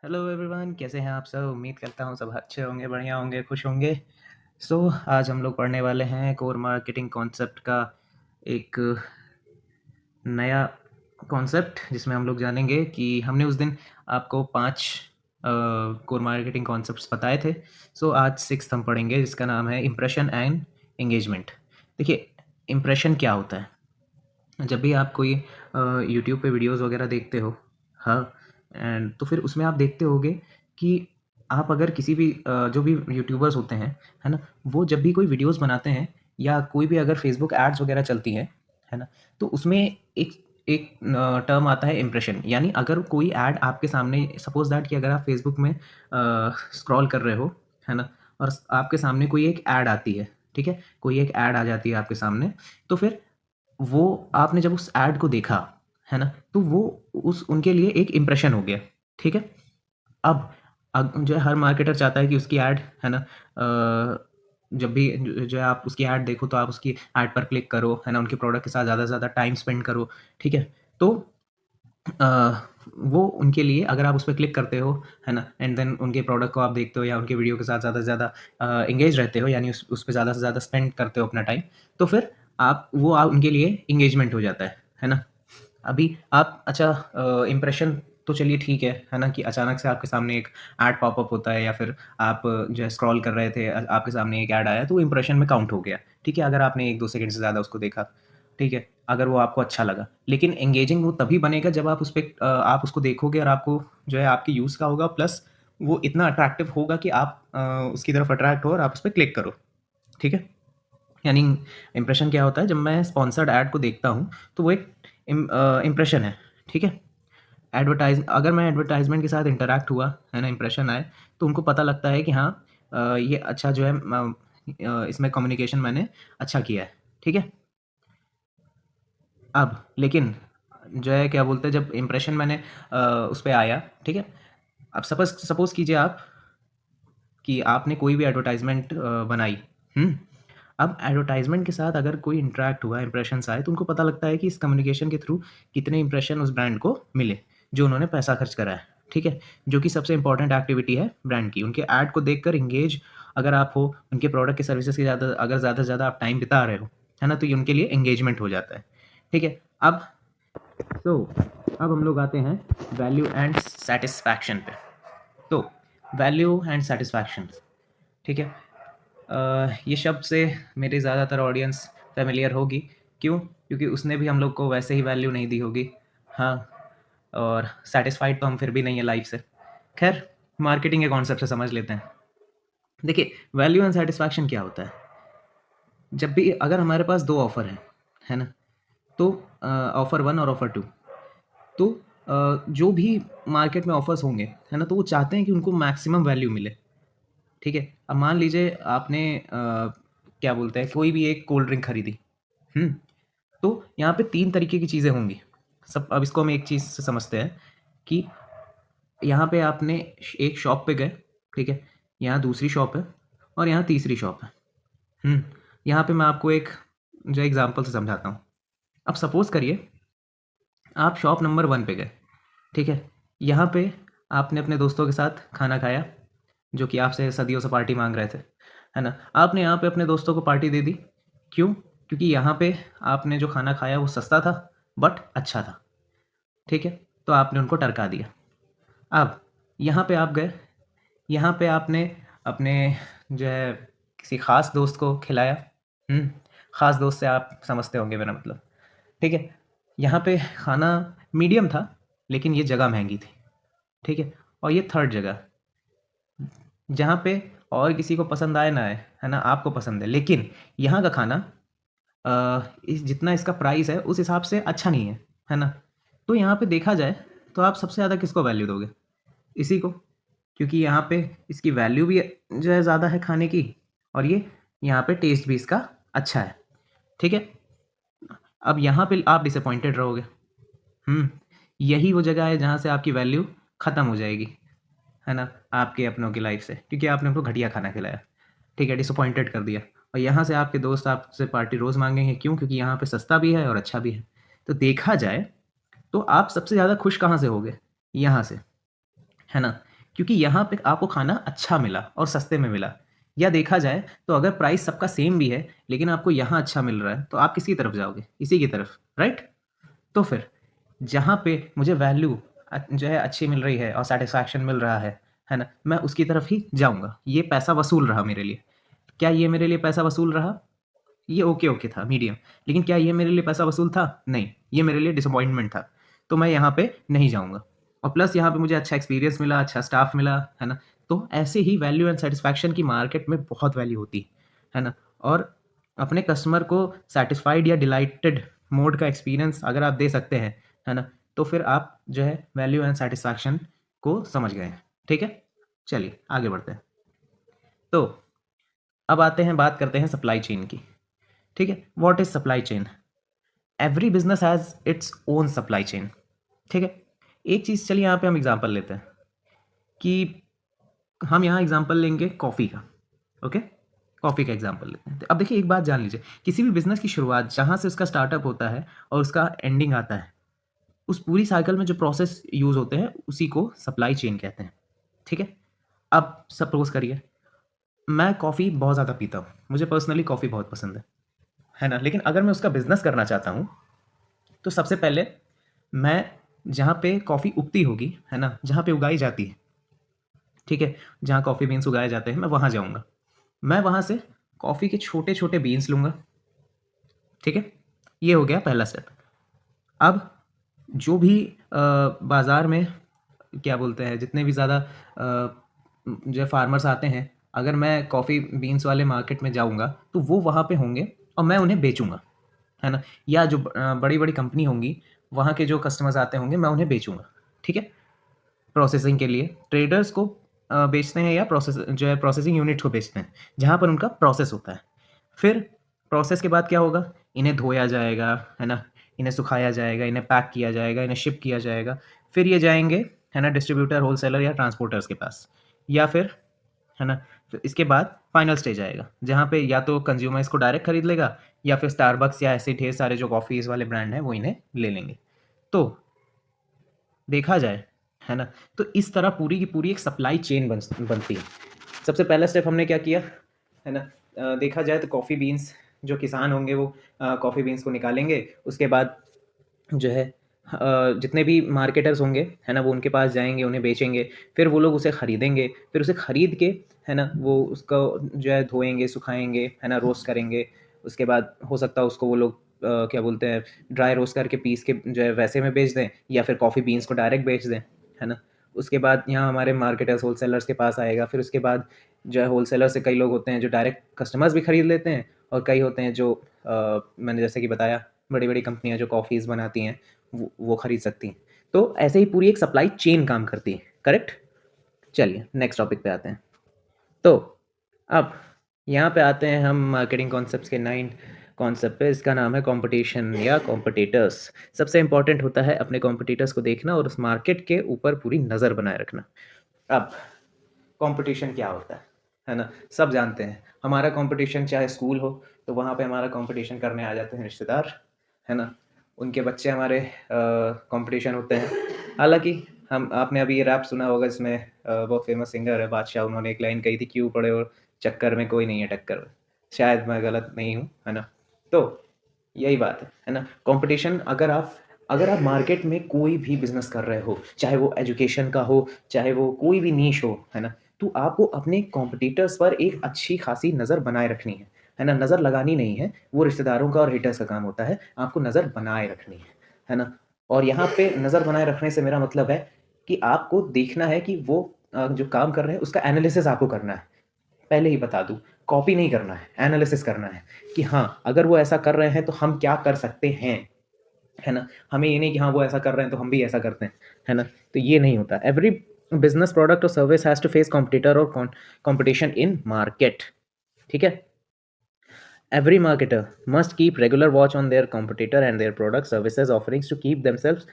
Hello everyone, कैसे हैं आप सब। उम्मीद करता हूँ सब अच्छे होंगे, बढ़िया होंगे, खुश होंगे। आज हम लोग पढ़ने वाले हैं कोर मार्केटिंग कॉन्सेप्ट का एक नया कॉन्सेप्ट, जिसमें हम लोग जानेंगे कि हमने उस दिन आपको 5 कोर मार्केटिंग कॉन्सेप्ट्स बताए थे। आज 6th हम पढ़ेंगे, जिसका नाम है इम्प्रेशन एंड एंगेजमेंट। देखिए, इम्प्रेशन क्या होता है। जब भी आप कोई यूट्यूब पे वीडियोस वगैरह देखते हो, हाँ, एंड तो फिर उसमें आप देखते होगे कि आप अगर किसी भी जो भी यूट्यूबर्स होते हैं, है ना, वो जब भी कोई वीडियोस बनाते हैं या कोई भी अगर फेसबुक एड्स वगैरह चलती है ना, तो उसमें एक एक टर्म आता है इम्प्रेशन। यानी अगर कोई ऐड आपके सामने, सपोज दैट कि अगर आप फेसबुक में स्क्रॉल कर रहे हो, है ना, और आपके सामने कोई एक ऐड आती है, ठीक है, कोई एक ऐड आ जाती है आपके सामने, तो फिर वो आपने जब उस ऐड को देखा, है ना, तो वो उस उनके लिए एक इम्प्रेशन हो गया, ठीक है। अब जो है हर मार्केटर चाहता है कि उसकी ऐड, है ना, जब भी जो है आप उसकी ऐड देखो तो आप उसकी ऐड पर क्लिक करो, है ना, उनके प्रोडक्ट के साथ ज़्यादा से ज़्यादा टाइम स्पेंड करो, ठीक है। तो अ, वो उनके लिए अगर आप उस पे क्लिक करते हो, है ना, एंड देन उनके प्रोडक्ट को आप देखते हो या उनके वीडियो के साथ ज़्यादा से ज़्यादा एंगेज रहते हो, यानी उस पे ज़्यादा से ज़्यादा स्पेंड करते हो अपना टाइम, तो फिर आप उनके लिए एंगेजमेंट हो जाता है ना। अभी आप अच्छा, इम्प्रेशन तो चलिए ठीक है ना, कि अचानक से आपके सामने एक ऐड पॉपअप होता है या फिर आप जो है स्क्रॉल कर रहे थे, आपके सामने एक ऐड आया, तो वो इम्प्रेशन में काउंट हो गया, ठीक है, अगर आपने 1-2 सेकंड से ज़्यादा उसको देखा, ठीक है, अगर वो आपको अच्छा लगा। लेकिन एंगेजिंग वो तभी बनेगा जब आप उस पे आप उसको देखोगे और आपको जो है आपके यूज़ का होगा, प्लस वो इतना अट्रैक्टिव होगा कि आप उसकी तरफ अट्रैक्ट हो और आप उस पे क्लिक करो, ठीक है। यानी इम्प्रेशन क्या होता है, जब मैं स्पॉन्सर्ड ऐड को देखता हूँ, तो वो एक इम्प्रेशन है, ठीक है। अगर मैं एडवर्टाइजमेंट के साथ इंटरैक्ट हुआ, है ना, इम्प्रेशन आए, तो उनको पता लगता है कि हाँ, ये अच्छा जो है, इसमें कम्युनिकेशन मैंने अच्छा किया है, ठीक है। अब लेकिन जो है क्या बोलते हैं, जब इम्प्रेशन मैंने उस पे आया, ठीक है। अब सपोज़ कीजिए आप कि आपने कोई भी एडवर्टाइज़मेंट बनाई, हुँ? अब एडवर्टाइज़मेंट के साथ अगर कोई इंटरैक्ट हुआ, इंप्रेशंस आए, तो उनको पता लगता है कि इस कम्युनिकेशन के थ्रू कितने इंप्रेशन उस ब्रांड को मिले, जो उन्होंने पैसा खर्च करा है, ठीक है? जो कि सबसे इम्पोर्टेंट एक्टिविटी है ब्रांड की। उनके ऐड को देखकर एंगेज अगर आप हो, उनके प्रोडक्ट की सर्विसेज़ की ज़्यादा से ज़्यादा आप टाइम बिता रहे हो, है ना? तो ये उनके लिए एंगेजमेंट हो जाता है, ठीक है? सो अब हम लोग आते हैं वैल्यू एंड सैटिस्फैक्शन पे। तो वैल्यू एंड सैटिस्फैक्शन, ठीक है। ये शब्द से मेरी ज़्यादातर ऑडियंस फ़ेमिलियर होगी। क्यों? क्योंकि उसने भी हम लोग को वैसे ही वैल्यू नहीं दी होगी। हाँ, और सैटिस्फाइड तो हम फिर भी नहीं है लाइफ़ से। ख़ैर, मार्केटिंग के कॉन्सेप्ट से समझ लेते हैं। देखिए, वैल्यू एंड सैटिस्फैक्शन क्या होता है? जब भी अगर हमारे पास 2 ऑफ़र हैं, है ना? तो ऑफ़र 1 और ऑफ़र 2, तो जो भी मार्केट में ऑफ़र्स होंगे, है ना? तो वो चाहते हैं कि उनको मैक्सिमम वैल्यू मिले। ठीक है। अब मान लीजिए आपने क्या बोलते हैं, कोई भी एक कोल्ड ड्रिंक खरीदी, हम्म, तो यहाँ पे 3 तरीके की चीज़ें होंगी। सब अब इसको हम एक चीज़ से समझते हैं कि यहाँ पे आपने एक शॉप पे गए, ठीक है, यहाँ दूसरी शॉप है और यहाँ तीसरी शॉप है। यहाँ पे मैं आपको एक जो एग्जांपल से समझाता हूँ। अब सपोज करिए आप शॉप नंबर 1 पे गए, ठीक है। यहाँ पे आपने अपने दोस्तों के साथ खाना खाया, जो कि आपसे सदियों से पार्टी मांग रहे थे, है ना। आपने यहाँ पे अपने दोस्तों को पार्टी दे दी। क्यों? क्योंकि यहाँ पे आपने जो खाना खाया वो सस्ता था, बट अच्छा था, ठीक है। तो आपने उनको टरका दिया। अब यहाँ पे आप गए, यहाँ पे आपने अपने जो है किसी ख़ास दोस्त को खिलाया। ख़ास दोस्त से आप समझते होंगे मेरा मतलब, ठीक है। यहाँ पे खाना मीडियम था, लेकिन ये जगह महंगी थी, ठीक है। और ये थर्ड जगह, जहाँ पे और किसी को पसंद आए ना आए, है ना, आपको पसंद है, लेकिन यहाँ का खाना इस जितना इसका प्राइस है उस हिसाब से अच्छा नहीं है ना। तो यहाँ पे देखा जाए तो आप सबसे ज़्यादा किसको वैल्यू दोगे? इसी को, क्योंकि यहाँ पे इसकी वैल्यू भी जो है ज़्यादा है खाने की, और ये यहाँ पे टेस्ट भी इसका अच्छा है, ठीक है। अब यहाँ पे आप डिसअपॉइंटेड रहोगे। यही वो जगह है जहाँ से आपकी वैल्यू ख़त्म हो जाएगी, है ना, आपके अपनों की लाइफ से, क्योंकि आपने उनको घटिया खाना खिलाया, ठीक है, डिसअपॉइंटेड कर दिया। और यहाँ से आपके दोस्त आपसे पार्टी रोज़ मांगेंगे। क्यों? क्योंकि यहाँ पे सस्ता भी है और अच्छा भी है। तो देखा जाए तो आप सबसे ज़्यादा खुश कहाँ से होगे? यहाँ से, है ना। क्योंकि यहाँ पे आपको खाना अच्छा मिला और सस्ते में मिला। या देखा जाए तो अगर प्राइस सबका सेम भी है, लेकिन आपको यहाँ अच्छा मिल रहा है, तो आप किसकी तरफ जाओगे? इसी की तरफ, राइट? तो फिर जहाँ पे मुझे वैल्यू जो है अच्छी मिल रही है और सैटिस्फैक्शन मिल रहा है ना? मैं उसकी तरफ ही जाऊँगा। ये पैसा वसूल रहा मेरे लिए। क्या ये मेरे लिए पैसा वसूल रहा? ये ओके था, मीडियम। लेकिन क्या ये मेरे लिए पैसा वसूल था? नहीं, ये मेरे लिए डिसअपॉइंटमेंट था। तो मैं यहाँ पे नहीं जाऊँगा। और प्लस यहाँ पे मुझे अच्छा एक्सपीरियंस मिला, अच्छा स्टाफ मिला, है ना? तो ऐसे ही वैल्यू एंड सैटिस्फैक्शन की मार्केट में बहुत वैल्यू होती है ना? और अपने कस्टमर को सैटिस्फाइड या डिलाइटेड मोड का एक्सपीरियंस अगर आप दे सकते हैं, है ना? तो फिर आप जो है वैल्यू एंड सैटिस्फैक्शन को समझ गए हैं, ठीक है? चलिए आगे बढ़ते हैं। तो अब आते हैं, बात करते हैं सप्लाई चेन की, ठीक है? What is supply chain? Every business has its own supply chain, ठीक है? एक चीज़, चलिए यहाँ पे हम एग्जांपल लेते हैं कि हम यहाँ एग्जांपल लेंगे कॉफ़ी का, ओके? कॉफ़ी का एग्जांपल लेते हैं। तो अब देखिए एक बात जान लीजिए, किसी भी बिज़नेस की शुरुआत जहाँ से उसका स्टार्टअप होता है और उसका एंडिंग आता है, उस पूरी साइकिल में जो प्रोसेस यूज़ होते हैं, उसी को सप्लाई चेन कहते हैं, ठीक है? अब सपोज़ करिए मैं कॉफ़ी बहुत ज़्यादा पीता हूँ, मुझे पर्सनली कॉफ़ी बहुत पसंद है ना? लेकिन अगर मैं उसका बिज़नेस करना चाहता हूँ, तो सबसे पहले मैं जहाँ पे कॉफ़ी उगती होगी, है ना? जहाँ पे उगाई जाती है, ठीक है? जहाँ कॉफ़ी बीन्स उगाए जाते हैं, मैं वहाँ जाऊँगा। मैं वहाँ से कॉफ़ी के छोटे-छोटे बीन्स लूँगा, ठीक है? ये हो गया पहला स्टेप। अब जो भी बाज़ार में क्या बोलते हैं, जितने भी ज़्यादा जो फार्मर्स आते हैं, अगर मैं कॉफ़ी बीन्स वाले मार्केट में जाऊँगा, तो वो वहाँ पे होंगे और मैं उन्हें बेचूँगा, है ना? या जो बड़ी-बड़ी कंपनी होंगी, वहाँ के जो कस्टमर्स आते होंगे, मैं उन्हें बेचूँगा, ठीक है? प्रोसेसिंग के लिए ट्रेडर्स को बेचते हैं या प्रोसेसिंग यूनिट को बेचते हैं, जहाँ पर उनका प्रोसेस होता है। फिर प्रोसेस के बाद क्या होगा? इन्हें धोया जाएगा, है ना? इन्हें सुखाया जाएगा, इन्हें पैक किया जाएगा, इन्हें शिप किया जाएगा। फिर ये जाएँगे, है ना, डिस्ट्रीब्यूटर, होलसेलर या ट्रांसपोर्टर्स के पास, या फिर, है ना, फिर इसके बाद फाइनल स्टेज आएगा, जहाँ पे या तो कंज्यूमर इसको डायरेक्ट खरीद लेगा या फिर स्टारबक्स या ऐसे ढेर सारे जो कॉफ़ीज़ वाले ब्रांड हैं, वो इन्हें ले लेंगे। तो देखा जाए, है ना? तो इस तरह पूरी की पूरी एक सप्लाई चेन बनती है। सबसे पहला स्टेप हमने क्या किया, है ना? देखा जाए तो कॉफ़ी बीन्स, जो किसान होंगे वो कॉफ़ी बीन्स को निकालेंगे। उसके बाद जो है जितने भी मार्केटर्स होंगे, है ना, वो उनके पास जाएँगे, उन्हें बेचेंगे। फिर वो लोग उसे खरीदेंगे, फिर उसे खरीद के, है ना, वो उसको जो है धोएँगे, सुखाएँगे, है ना, रोस्ट करेंगे। उसके बाद हो सकता है उसको वो लोग क्या बोलते हैं, ड्राई रोस्ट करके पीस के जो है वैसे में बेच दें, या फिर कॉफ़ी बीन्स को डायरेक्ट बेच दें, है ना? उसके बाद यहाँ हमारे मार्केटर्स, होलसेलर्स के पास आएगा। फिर उसके बाद जो है होलसेलर से कई लोग होते हैं जो डायरेक्ट कस्टमर्स भी खरीद लेते हैं, और कई होते हैं जो मैंने जैसे कि बताया, बड़ी-बड़ी कंपनियाँ जो कॉफ़ीज़ बनाती हैं, वो खरीद सकती हैं। तो ऐसे ही पूरी एक सप्लाई चेन काम करती है, करेक्ट? चलिए नेक्स्ट टॉपिक पे आते हैं। तो अब यहाँ पे आते हैं हम मार्केटिंग कॉन्सेप्ट्स के 9 कॉन्सेप्ट पे। इसका नाम है कंपटीशन या कॉम्पिटिटर्स। सबसे इम्पोर्टेंट होता है अपने कॉम्पिटिटर्स को देखना और उस मार्केट के ऊपर पूरी नज़र बनाए रखना। अब कंपटीशन क्या होता है ना? सब जानते हैं। हमारा कंपटीशन चाहे स्कूल हो, तो वहाँ पे हमारा कंपटीशन करने आ जाते हैं रिश्तेदार, है ना? उनके बच्चे हमारे कंपटीशन होते हैं। हालाँकि हम आपने अभी ये रैप सुना होगा, इसमें बहुत फेमस सिंगर है बादशाह, उन्होंने एक लाइन कही थी, क्यों पड़े हो चक्कर में, कोई नहीं है टक्कर में। शायद मैं गलत नहीं हूँ, है ना? तो यही बात है ना? कंपटीशन, अगर आप मार्केट में कोई भी बिज़नेस कर रहे हो, चाहे वो एजुकेशन का हो, चाहे वो कोई भी नीश हो, है ना? तो आपको अपने कॉम्पिटिटर्स पर एक अच्छी खासी नज़र बनाए रखनी है ना? नज़र लगानी नहीं है, वो रिश्तेदारों का और हेटर्स का काम होता है, आपको नज़र बनाए रखनी है ना? और यहाँ पे नज़र बनाए रखने से मेरा मतलब है कि आपको देखना है कि वो जो काम कर रहे हैं, उसका एनालिसिस आपको करना है। पहले ही बता दूँ, कॉपी नहीं करना है, एनालिसिस करना है कि हाँ, अगर वो ऐसा कर रहे हैं तो हम क्या कर सकते हैं, है ना? हमें ये नहीं कि हाँ, वो ऐसा कर रहे हैं तो हम भी ऐसा करते हैं, है ना? तो ये नहीं होता। एवरी बिज़नेस प्रोडक्ट और service has to face competitor और कॉम्पिटिशन इन मार्केट, ठीक है? Every marketer must keep regular watch on their competitor and their product services offerings to keep themselves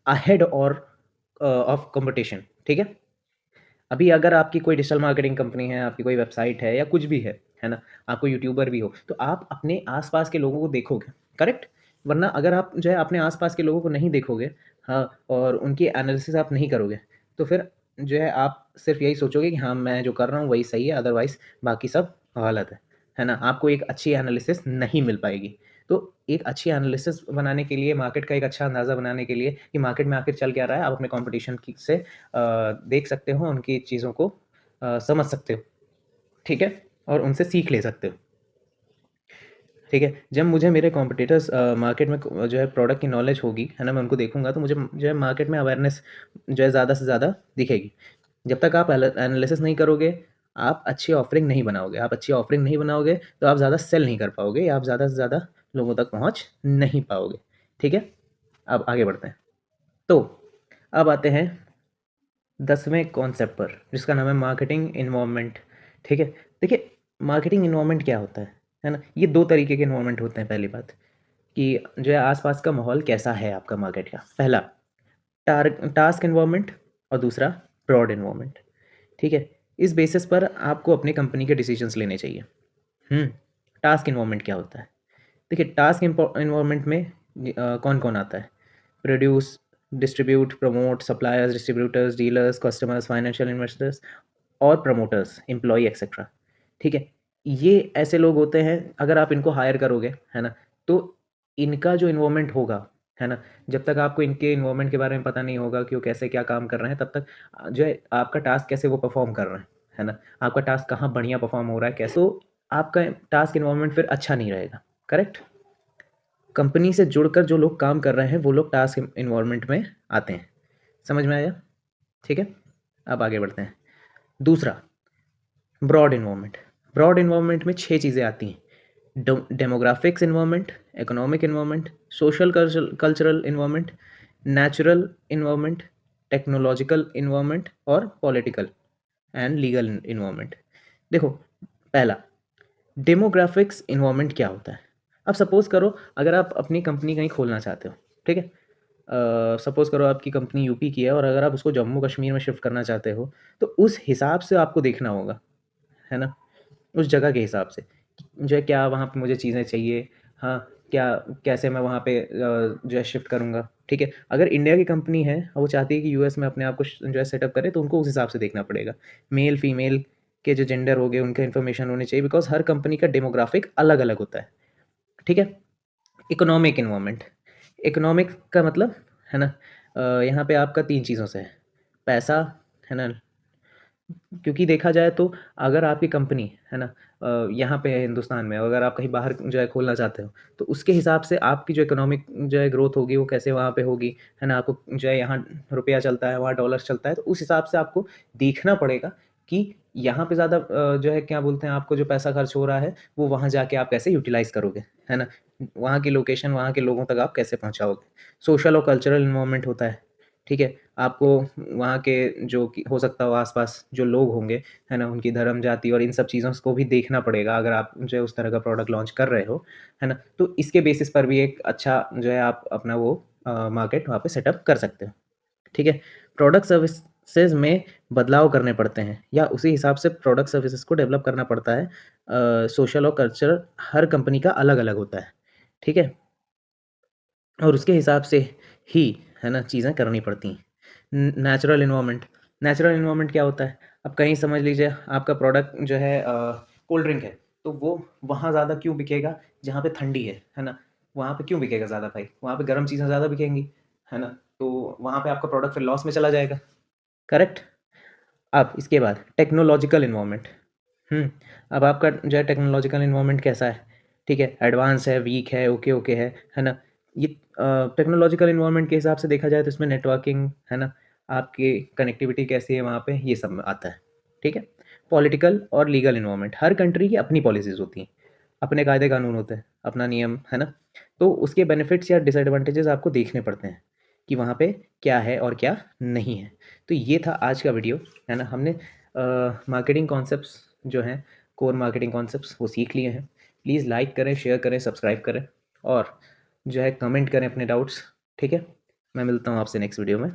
ahead or of competition, ठीक है? अभी अगर आपकी कोई डिजिटल मार्केटिंग कंपनी है, आपकी कोई वेबसाइट है या कुछ भी है ना? आप कोई यूट्यूबर भी हो, तो आप अपने आस-पास के लोगों को देखोगे, करेक्ट? वरना अगर आप जो है अपने आस-पास के लोगों को नहीं देखोगे, हाँ, और उनकी एनालिसिस आप नहीं करोगे, तो फिर जो है आप सिर्फ यही सोचोगे कि हाँ मैं जो कर रहा हूँ वही सही है, अदरवाइज बाकी सब गलत है ना? आपको एक अच्छी एनालिसिस नहीं मिल पाएगी। तो एक अच्छी एनालिसिस बनाने के लिए, मार्केट का एक अच्छा अंदाज़ा बनाने के लिए कि मार्केट में आखिर चल क्या रहा है, आप अपने कॉम्पिटिशन की से देख सकते हो, उनकी चीज़ों को समझ सकते हो, ठीक है? और उनसे सीख ले सकते हो। ठीक है, जब मुझे मेरे कॉम्पिटिटर्स मार्केट में जो है प्रोडक्ट की नॉलेज होगी, है ना, मैं उनको देखूंगा तो मुझे जो है मार्केट में अवेयरनेस जो है ज़्यादा से ज़्यादा दिखेगी। जब तक आप एनालिसिस नहीं करोगे, आप अच्छी ऑफरिंग नहीं बनाओगे। आप अच्छी ऑफरिंग नहीं बनाओगे तो आप ज़्यादा सेल नहीं कर पाओगे, या आप ज़्यादा से ज़्यादा लोगों तक पहुँच नहीं पाओगे। ठीक है, अब आगे बढ़ते हैं। तो अब आते हैं 10वें कॉन्सेप्ट पर, जिसका नाम है मार्केटिंग इन्वायरमेंट। ठीक है, देखिए मार्केटिंग इन्वायरमेंट क्या होता है ना? ये दो तरीके के इन्वायरमेंट होते हैं। पहली बात कि जो है आसपास का माहौल कैसा है आपका मार्केट का। पहला टास्क इन्वायरमेंट और दूसरा ब्रॉड इन्वायरमेंट। ठीक है, इस बेसिस पर आपको अपनी कंपनी के डिसीजंस लेने चाहिए। टास्क इन्वायरमेंट क्या होता है? देखिए टास्क इन्वायरमेंट में कौन कौन आता है? Produce, distribute, promote, suppliers, distributors, dealers, customers, financial investors और प्रमोटर्स, एम्प्लॉय एक्सेट्रा। ठीक है, ये ऐसे लोग होते हैं, अगर आप इनको हायर करोगे, है ना, तो इनका जो इन्वॉल्वमेंट होगा, है ना, जब तक आपको इनके इन्वॉल्वमेंट के बारे में पता नहीं होगा कि वो कैसे क्या काम कर रहे हैं, तब तक जो है आपका टास्क कैसे वो परफॉर्म कर रहे हैं, है ना, आपका टास्क कहाँ बढ़िया परफॉर्म हो रहा है कैसे, तो आपका टास्क इन्वॉल्वमेंट फिर अच्छा नहीं रहेगा। करेक्ट? कंपनी से जुड़कर जो लोग काम कर रहे हैं वो लोग टास्क इन्वॉल्वमेंट में आते हैं। समझ में आया? ठीक है, अब आगे बढ़ते हैं। दूसरा, ब्रॉड इन्वॉल्वमेंट। ब्रॉड इन्वॉल्वमेंट में 6 चीज़ें आती हैं: demographics involvement, economic involvement, social cultural involvement, natural involvement, technological involvement और पॉलिटिकल एंड लीगल इन्वॉल्वमेंट। देखो, पहला डेमोग्राफिक्स इन्वॉल्वमेंट क्या होता है? अब सपोज करो अगर आप अपनी कंपनी कहीं खोलना चाहते हो, ठीक है, सपोज करो आपकी कंपनी यूपी की है और अगर आप उसको जम्मू कश्मीर में शिफ्ट करना चाहते हो, तो उस हिसाब से आपको देखना होगा, है ना, उस जगह के हिसाब से जो है क्या वहाँ पे मुझे चीज़ें चाहिए, हाँ, क्या कैसे मैं वहाँ पे जो है शिफ्ट करूँगा। ठीक है, अगर इंडिया की कंपनी है और वो चाहती है कि यूएस में अपने आप को जो है सेटअप करे, तो उनको उस हिसाब से देखना पड़ेगा। मेल फीमेल के जो जेंडर हो गए उनका इन्फॉर्मेशन होनी चाहिए, बिकॉज हर कंपनी का डेमोग्राफिक अलग अलग होता है। ठीक है, इकोनॉमिक इन्वायरमेंट। इकोनॉमिक का मतलब, है ना, यहाँ पे आपका 3 चीज़ों से है। पैसा, है ना, क्योंकि देखा जाए तो अगर आपकी कंपनी, है ना, यहाँ पे है हिंदुस्तान में, अगर आप कहीं बाहर जो है खोलना चाहते हो, तो उसके हिसाब से आपकी जो इकोनॉमिक जो है ग्रोथ होगी वो कैसे वहाँ पे होगी, है ना, आपको जो है यहाँ रुपया चलता है, वहाँ डॉलर चलता है, तो उस हिसाब से आपको देखना पड़ेगा कि यहाँ पे ज़्यादा जो है क्या बोलते हैं, आपको जो पैसा खर्च हो रहा है वो वहाँ जाके आप कैसे यूटिलाइज़ करोगे, है ना, वहाँ की लोकेशन, वहाँ के लोगों तक आप कैसे पहुँचाओगे। सोशल और कल्चरल इन्वायरमेंट होता है। ठीक है, आपको वहाँ के जो कि हो सकता हो आस-पास जो लोग होंगे, है ना, उनकी धर्म, जाति और इन सब चीज़ों को भी देखना पड़ेगा अगर आप जो है उस तरह का प्रोडक्ट लॉन्च कर रहे हो, है ना? तो इसके बेसिस पर भी एक अच्छा जो है आप अपना वो मार्केट वहाँ पे सेटअप कर सकते हो। ठीक है? प्रोडक्ट सर्विसेज़ में बदलाव करने पड़ते हैं या उसी हिसाब से प्रोडक्ट सर्विसेज़ को डेवलप करना पड़ता है। सोशल और कल्चरल हर कंपनी का अलग-अलग होता है। ठीक है? और उसके हिसाब से ही, है ना, चीज़ें करनी पड़ती हैं। Natural environment. नेचुरल इन्वायरमेंट क्या होता है? अब कहीं समझ लीजिए आपका प्रोडक्ट जो है कोल्ड ड्रिंक है, तो वो वहाँ ज़्यादा क्यों बिकेगा जहाँ पे ठंडी है ना? वहाँ पे क्यों बिकेगा ज़्यादा भाई? वहाँ पे गर्म चीज़ें ज़्यादा बिकेंगी, है ना? तो वहाँ पे आपका प्रोडक्ट फिर लॉस में चला जाएगा। करेक्ट? अब इसके बाद टेक्नोलॉजिकल इन्वायरमेंट। अब आपका जो है टेक्नोलॉजिकल इन्वायरमेंट कैसा है? ठीक है, एडवांस है, वीक है, ओके-ओके है ना? ये टेक्नोलॉजिकल इन्वायरमेंट के हिसाब से देखा जाए तो इसमें नेटवर्किंग, है ना? आपकी कनेक्टिविटी कैसी है वहाँ पे, ये सब आता है। ठीक है? पॉलिटिकल और लीगल इन्वायरमेंट, हर कंट्री की अपनी पॉलिसीज़ होती हैं, अपने कायदे-कानून होते हैं, अपना नियम, है ना? तो उसके बेनिफिट्स या डिसएडवांटेजेस आपको देखने पड़ते हैं कि वहाँ पे क्या है और क्या नहीं है। तो ये था आज का वीडियो, है ना? हमने मार्केटिंग कॉन्सेप्ट्स जो हैं, कोर मार्केटिंग कॉन्सेप्ट्स वो सीख लिए हैं। प्लीज़ लाइक करें, शेयर करें, सब्सक्राइब करें और जो है कमेंट करें अपने डाउट्स। ठीक है? मैं मिलता हूँ आपसे नेक्स्ट वीडियो में।